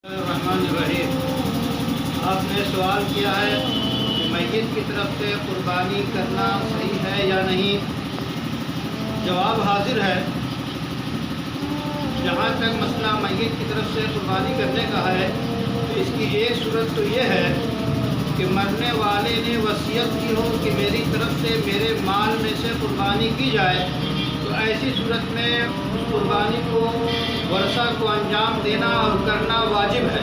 الرحیم آپ نے سوال کیا ہے کہ میت کی طرف سے قربانی کرنا صحیح ہے یا نہیں۔ جواب حاضر ہے۔ جہاں تک مسئلہ میت کی طرف سے قربانی کرنے کا ہے تو اس کی ایک صورت تو یہ ہے کہ مرنے والے نے وصیت کی ہو کہ میری طرف سے میرے مال میں سے قربانی کی جائے، تو ایسی صورت میں اس قربانی کو ورثہ کو انجام دینا اور کرنا واجب ہے،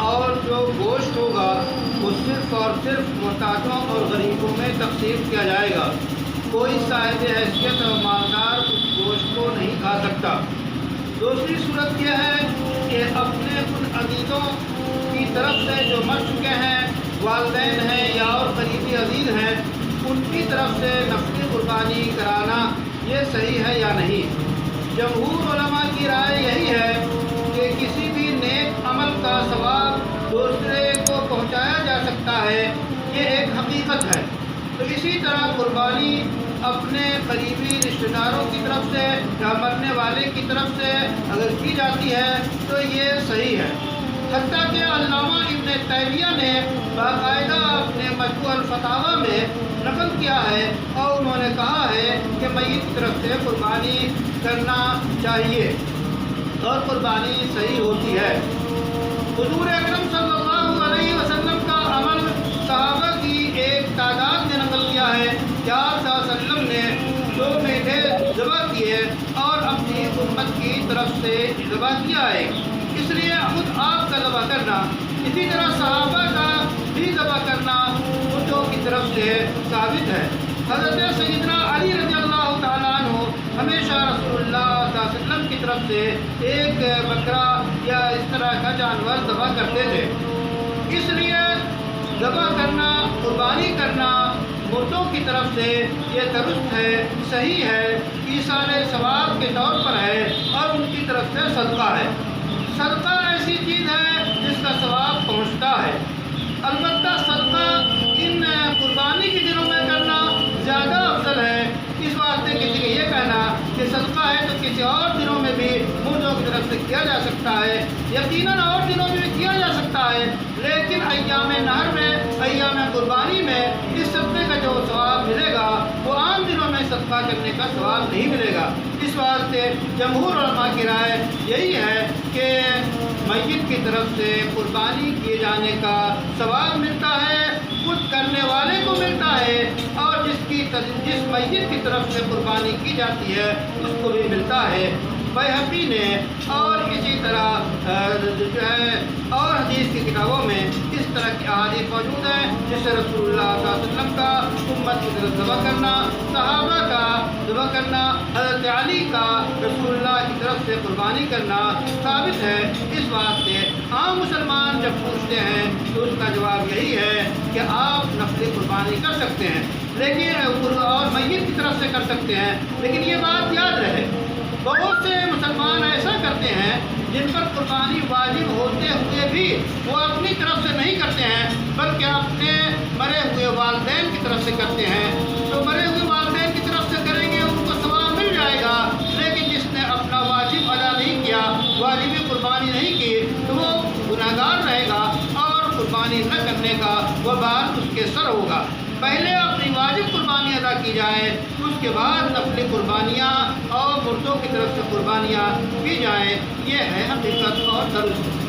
اور جو گوشت ہوگا وہ صرف اور صرف محتاجوں اور غریبوں میں تقسیم کیا جائے گا۔ کوئی صاحب حیثیت اور مالدار اس گوشت کو نہیں کھا سکتا۔ دوسری صورت یہ ہے کہ اپنے ان عزیزوں کی طرف سے جو مر چکے ہیں، والدین ہیں یا اور قریبی عزیز ہیں، ان کی طرف سے نفلی قربانی کرانا یہ صحیح ہے یا نہیں۔ جمہور علماء کی رائے یہی ہے کہ کسی بھی نیک عمل کا ثواب دوسرے کو پہنچایا جا سکتا ہے، یہ ایک حقیقت ہے۔ تو اسی طرح قربانی اپنے قریبی رشتہ داروں کی طرف سے یا مرنے والے کی طرف سے اگر کی جاتی ہے تو یہ صحیح ہے۔ حتیٰ کہ علامہ ابن تیمیہ نے باقاعدہ اپنے مجموع الفتاوی میں نقل کیا ہے اور انہوں نے کہا ہے کہ میت کی طرف سے قربانی کرنا چاہیے اور قربانی صحیح ہوتی ہے۔ حضور اکرم صلی اللہ علیہ وسلم کا عمل صحابہ کی ایک تعداد نے نقل کیا ہے کہ آپ صلی اللہ علیہ وسلم نے 2 میٹھے ذبح کیے اور اپنی امت کی طرف سے ذبح کیا ہے، اس لیے خود آپ کا ذبح کرنا، اسی طرح صحابہ کا بھی ذبح کرنا مردوں کی طرف سے ثابت ہے۔ حضرت سیدنا علی رضی اللہ تعالیٰ عنہ ہمیشہ رسول اللہ صلی اللہ علیہ وسلم کی طرف سے ایک بکرا یا اس طرح کا جانور ذبح کرتے تھے۔ اس لیے ذبح کرنا، قربانی کرنا مردوں کی طرف سے یہ درست ہے، صحیح ہے، ایصال ثواب کے طور پر ہے اور ان کی طرف سے صدقہ ہے۔ صدقہ ایسی چیز ہے جس کا ثواب پہنچتا ہے، البتہ صدقہ ان قربانی کے دنوں میں کرنا زیادہ افضل ہے۔ اس واسطے کسی کو یہ کہنا کہ صدقہ ہے تو کسی اور دنوں میں بھی مردوں کی طرف سے کیا جا سکتا ہے، یقیناً اور دنوں میں بھی کیا جا سکتا ہے، لیکن ایام نحر میں، ایام قربانی میں اس صدقے کا جو ثواب ملے گا وہ عام دنوں میں صدقہ کرنے کا ثواب نہیں ملے گا۔ اس واسطے جمہور علماء کی رائے یہی ہے کہ میت کی طرف سے قربانی کیے جانے کا ثواب ملتا ہے، خود کرنے والے کو ملتا ہے، اور جس میت کی طرف سے قربانی کی جاتی ہے اس کو بھی ملتا ہے۔ بیہقی نے اور اسی طرح جو ہے اور حدیث کی کتابوں میں اس طرح کی احادیث موجود ہیں جس سے رسول اللہ صلی اللہ علیہ وسلم کا امت کی طرف ذبح کرنا، صحابہ کا ذبح کرنا، حضرت علی کا رسول اللہ کی طرف سے قربانی کرنا ثابت ہے۔ اس واسطے عام مسلمان جب پوچھتے ہیں تو اس کا جواب یہی ہے کہ آپ نفلی قربانی کر سکتے ہیں، لیکن اور میت کی طرف سے کر سکتے ہیں، لیکن یہ بات یاد رہے بہت سے مسلمان ایسا کرتے ہیں جن پر قربانی واجب ہوتے ہوئے بھی وہ اپنی طرف سے نہیں کرتے ہیں بلکہ اپنے مرے ہوئے والدین کی طرف سے کرتے ہیں۔ تو مرے ہوئے والدین کی طرف سے کریں گے ان کو ثواب مل جائے گا، لیکن جس نے اپنا واجب ادا نہیں کیا، واجبی قربانی نہیں کی، تو وہ گناہگار رہے گا اور قربانی نہ کرنے کا وبال اس کے سر ہوگا۔ پہلے اپنی واجب قربانی ادا کی جائے، اس کے بعد نفلی قربانیاں اور مردوں کی طرف سے قربانیاں کی جائیں، یہ ہے حقیقت اور درست۔